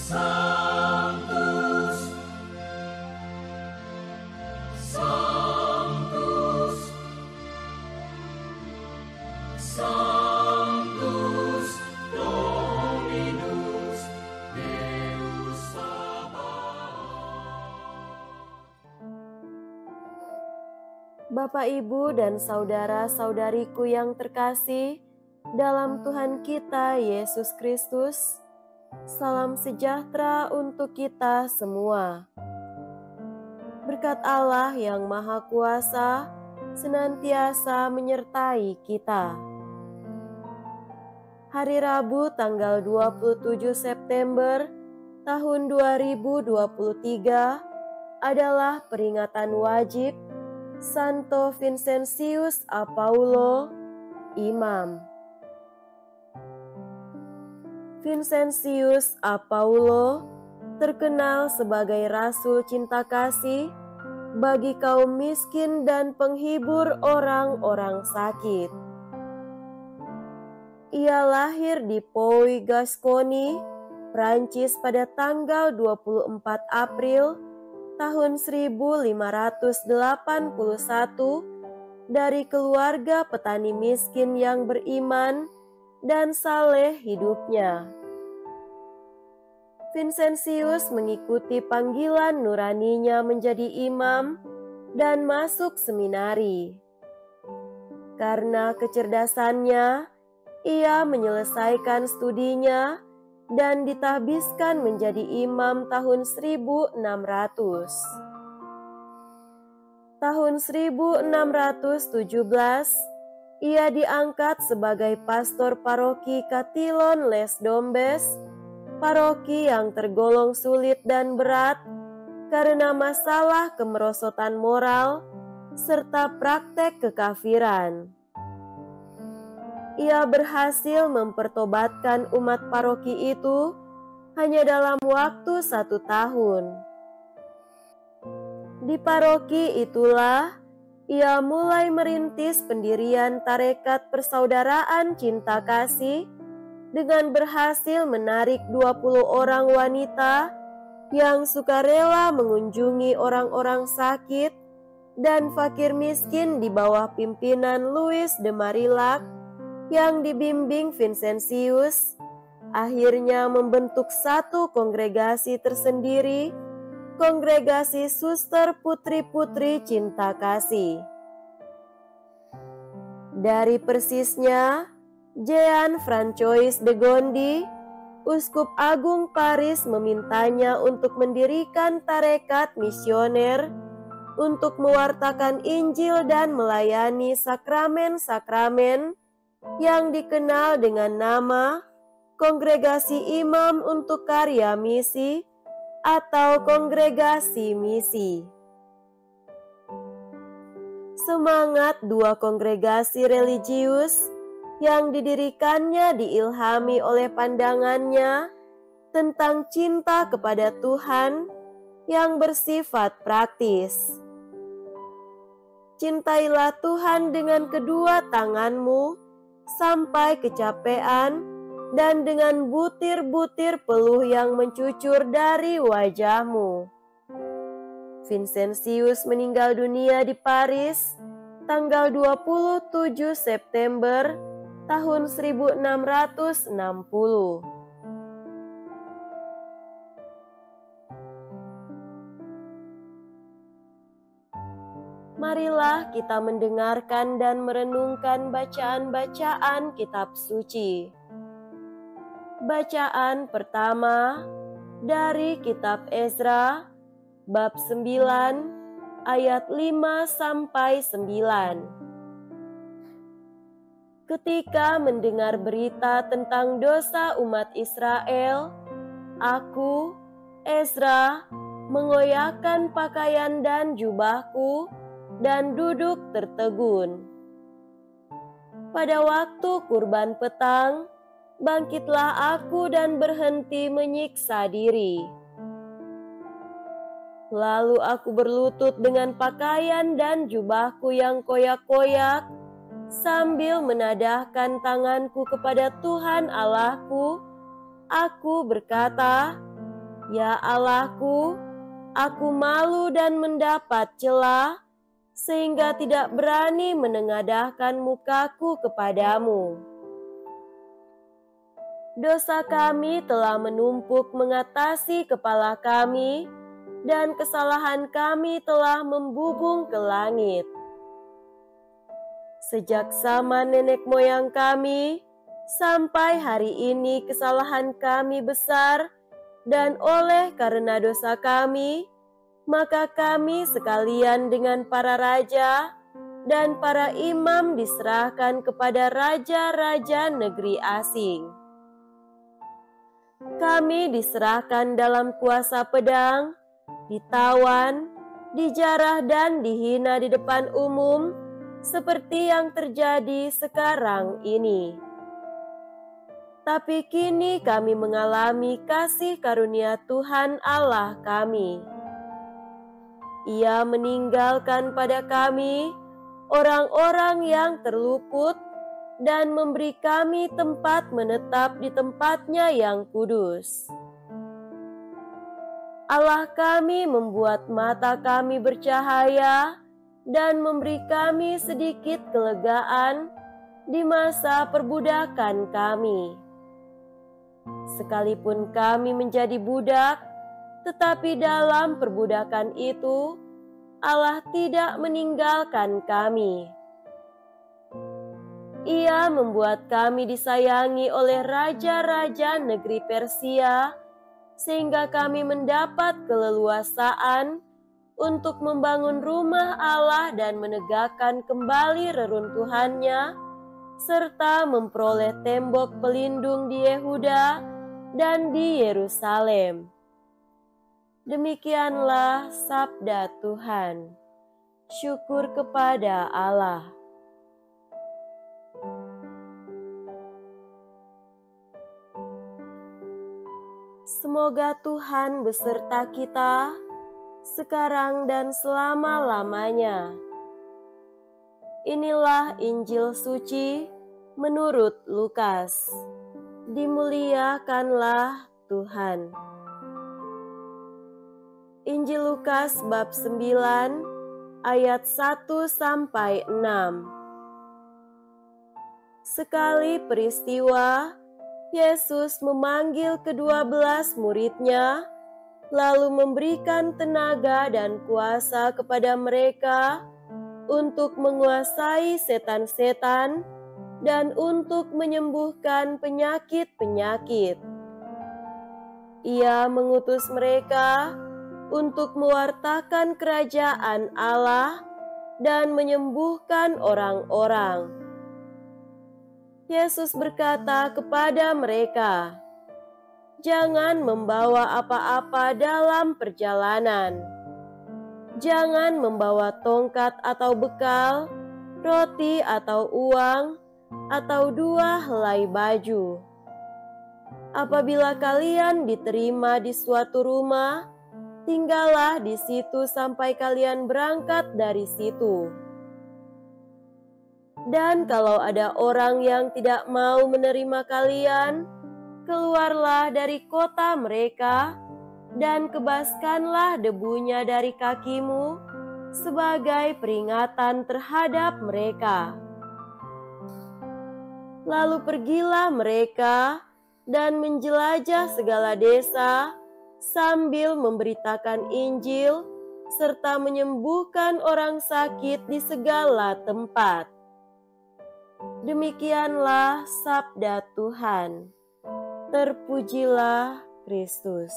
Sanctus, Sanctus, Sanctus Dominus Deus Sabaoth. Bapak, Ibu, dan saudara-saudariku yang terkasih dalam Tuhan kita Yesus Kristus, salam sejahtera untuk kita semua. Berkat Allah yang Maha Kuasa senantiasa menyertai kita. Hari Rabu tanggal 27 September tahun 2023 adalah peringatan wajib Santo Vincentius a Paulo, Imam. Vincentius a Paulo terkenal sebagai rasul cinta kasih bagi kaum miskin dan penghibur orang-orang sakit. Ia lahir di Puy Gascony, Prancis pada tanggal 24 April tahun 1581 dari keluarga petani miskin yang beriman dan saleh hidupnya. Vincentius mengikuti panggilan nuraninya menjadi imam dan masuk seminari. Karena kecerdasannya, ia menyelesaikan studinya dan ditahbiskan menjadi imam tahun 1600. Tahun 1617, ia diangkat sebagai pastor paroki Chatillon les Dombes, paroki yang tergolong sulit dan berat karena masalah kemerosotan moral serta praktek kekafiran. Ia berhasil mempertobatkan umat paroki itu hanya dalam waktu 1 tahun. Di paroki itulah ia mulai merintis pendirian tarekat persaudaraan cinta kasih dengan berhasil menarik 20 orang wanita yang sukarela mengunjungi orang-orang sakit dan fakir miskin di bawah pimpinan Louis de Marillac yang dibimbing Vincentius, akhirnya membentuk satu kongregasi tersendiri, Kongregasi Suster Putri-Putri Cinta Kasih. Dari persisnya, Jean Francois de Gondi, Uskup Agung Paris, memintanya untuk mendirikan tarekat misioner untuk mewartakan Injil dan melayani sakramen-sakramen yang dikenal dengan nama Kongregasi Imam untuk Karya Misi atau Kongregasi Misi. Semangat dua kongregasi religius yang didirikannya diilhami oleh pandangannya tentang cinta kepada Tuhan yang bersifat praktis. Cintailah Tuhan dengan kedua tanganmu sampai kecapean dan dengan butir-butir peluh yang mencucur dari wajahmu. Vincentius meninggal dunia di Paris tanggal 27 September tahun 1660. Marilah kita mendengarkan dan merenungkan bacaan-bacaan kitab suci. Bacaan pertama dari kitab Ezra, bab 9, ayat 5 sampai 9. Ketika mendengar berita tentang dosa umat Israel, aku, Ezra, mengoyakkan pakaian dan jubahku dan duduk tertegun. Pada waktu kurban petang, bangkitlah aku dan berhenti menyiksa diri. Lalu aku berlutut dengan pakaian dan jubahku yang koyak-koyak, sambil menadahkan tanganku kepada Tuhan Allahku. Aku berkata, Ya Allahku, aku malu dan mendapat celah, sehingga tidak berani menengadahkan mukaku kepadamu. Dosa kami telah menumpuk mengatasi kepala kami, dan kesalahan kami telah membubung ke langit. Sejak zaman nenek moyang kami, sampai hari ini kesalahan kami besar, dan oleh karena dosa kami, maka kami sekalian dengan para raja dan para imam diserahkan kepada raja-raja negeri asing. Kami diserahkan dalam kuasa pedang, ditawan, dijarah dan dihina di depan umum, seperti yang terjadi sekarang ini. Tapi kini kami mengalami kasih karunia Tuhan Allah kami. Ia meninggalkan pada kami orang-orang yang terluput dan memberi kami tempat menetap di tempatnya yang kudus. Allah kami membuat mata kami bercahaya dan memberi kami sedikit kelegaan di masa perbudakan kami. Sekalipun kami menjadi budak, tetapi dalam perbudakan itu Allah tidak meninggalkan kami. Ia membuat kami disayangi oleh raja-raja negeri Persia, sehingga kami mendapat keleluasaan untuk membangun rumah Allah dan menegakkan kembali reruntuhannya, serta memperoleh tembok pelindung di Yehuda dan di Yerusalem. Demikianlah sabda Tuhan. Syukur kepada Allah. Semoga Tuhan beserta kita, sekarang dan selama-lamanya. Inilah Injil suci menurut Lukas. Dimuliakanlah Tuhan. Injil Lukas bab 9 ayat 1-6. Sekali peristiwa, Yesus memanggil ke-12 murid-Nya, lalu memberikan tenaga dan kuasa kepada mereka untuk menguasai setan-setan dan untuk menyembuhkan penyakit-penyakit. Ia mengutus mereka untuk mewartakan kerajaan Allah dan menyembuhkan orang-orang. Yesus berkata kepada mereka, "Jangan membawa apa-apa dalam perjalanan. Jangan membawa tongkat atau bekal, roti atau uang, atau 2 helai baju. Apabila kalian diterima di suatu rumah, tinggallah di situ sampai kalian berangkat dari situ. Dan kalau ada orang yang tidak mau menerima kalian, keluarlah dari kota mereka dan kebaskanlah debunya dari kakimu sebagai peringatan terhadap mereka. Lalu pergilah mereka dan menjelajah segala desa sambil memberitakan Injil serta menyembuhkan orang sakit di segala tempat." Demikianlah sabda Tuhan. Terpujilah Kristus.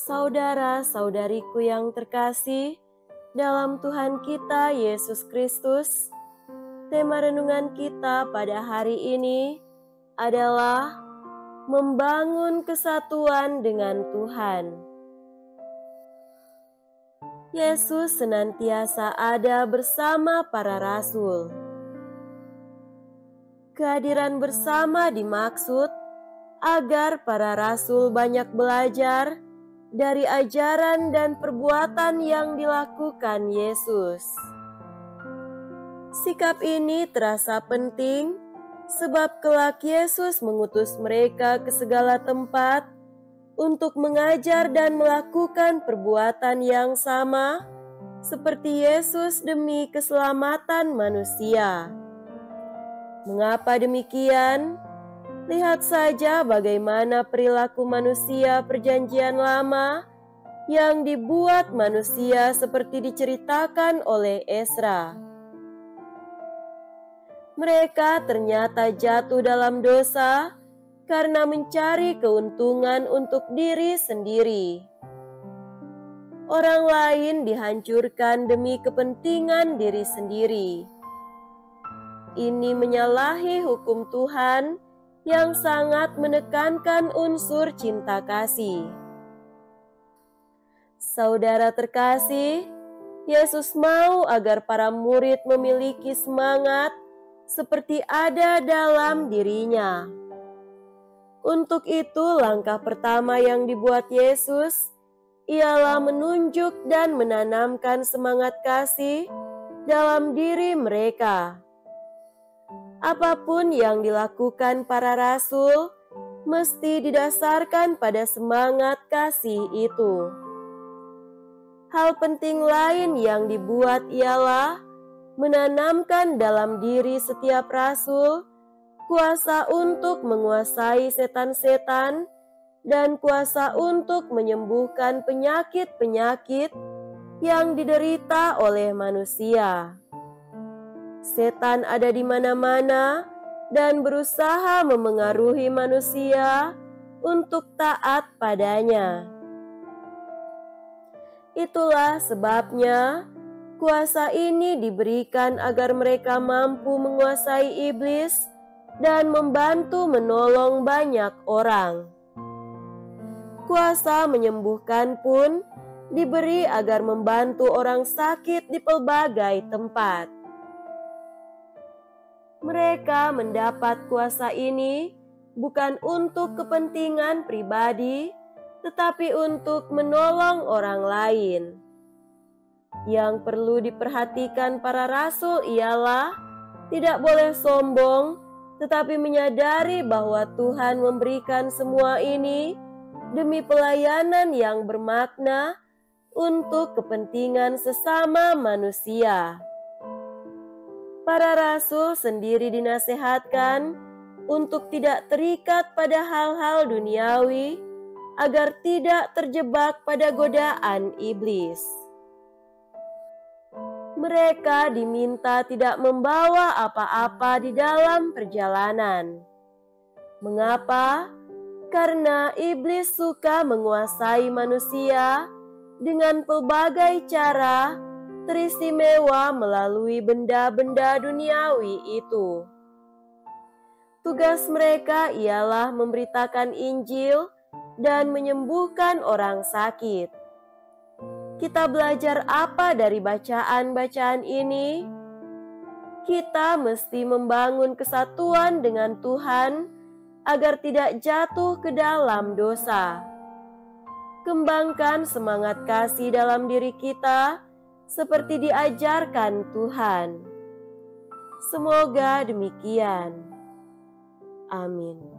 Saudara-saudariku yang terkasih, dalam Tuhan kita Yesus Kristus, tema renungan kita pada hari ini adalah membangun kesatuan dengan Tuhan. Yesus senantiasa ada bersama para rasul. Kehadiran bersama dimaksud agar para rasul banyak belajar dari ajaran dan perbuatan yang dilakukan Yesus. Sikap ini terasa penting sebab kelak Yesus mengutus mereka ke segala tempat untuk mengajar dan melakukan perbuatan yang sama seperti Yesus demi keselamatan manusia. Mengapa demikian? Lihat saja bagaimana perilaku manusia Perjanjian Lama yang dibuat manusia seperti diceritakan oleh Ezra. Mereka ternyata jatuh dalam dosa karena mencari keuntungan untuk diri sendiri. Orang lain dihancurkan demi kepentingan diri sendiri. Ini menyalahi hukum Tuhan yang sangat menekankan unsur cinta kasih. Saudara terkasih, Yesus mau agar para murid memiliki semangat seperti ada dalam dirinya. Untuk itu, langkah pertama yang dibuat Yesus ialah menunjuk dan menanamkan semangat kasih dalam diri mereka. Apapun yang dilakukan para rasul mesti didasarkan pada semangat kasih itu. Hal penting lain yang dibuat ialah menanamkan dalam diri setiap rasul kuasa untuk menguasai setan-setan dan kuasa untuk menyembuhkan penyakit-penyakit yang diderita oleh manusia. Setan ada di mana-mana dan berusaha memengaruhi manusia untuk taat padanya. Itulah sebabnya kuasa ini diberikan agar mereka mampu menguasai iblis dan membantu menolong banyak orang. Kuasa menyembuhkan pun diberi agar membantu orang sakit di pelbagai tempat. Mereka mendapat kuasa ini bukan untuk kepentingan pribadi, tetapi untuk menolong orang lain. Yang perlu diperhatikan para rasul ialah tidak boleh sombong, tetapi menyadari bahwa Tuhan memberikan semua ini demi pelayanan yang bermakna untuk kepentingan sesama manusia. Para rasul sendiri dinasihatkan untuk tidak terikat pada hal-hal duniawi agar tidak terjebak pada godaan iblis. Mereka diminta tidak membawa apa-apa di dalam perjalanan. Mengapa? Karena iblis suka menguasai manusia dengan pelbagai cara, teristimewa melalui benda-benda duniawi itu. Tugas mereka ialah memberitakan Injil dan menyembuhkan orang sakit. Kita belajar apa dari bacaan-bacaan ini? Kita mesti membangun kesatuan dengan Tuhan agar tidak jatuh ke dalam dosa. Kembangkan semangat kasih dalam diri kita seperti diajarkan Tuhan. Semoga demikian. Amin.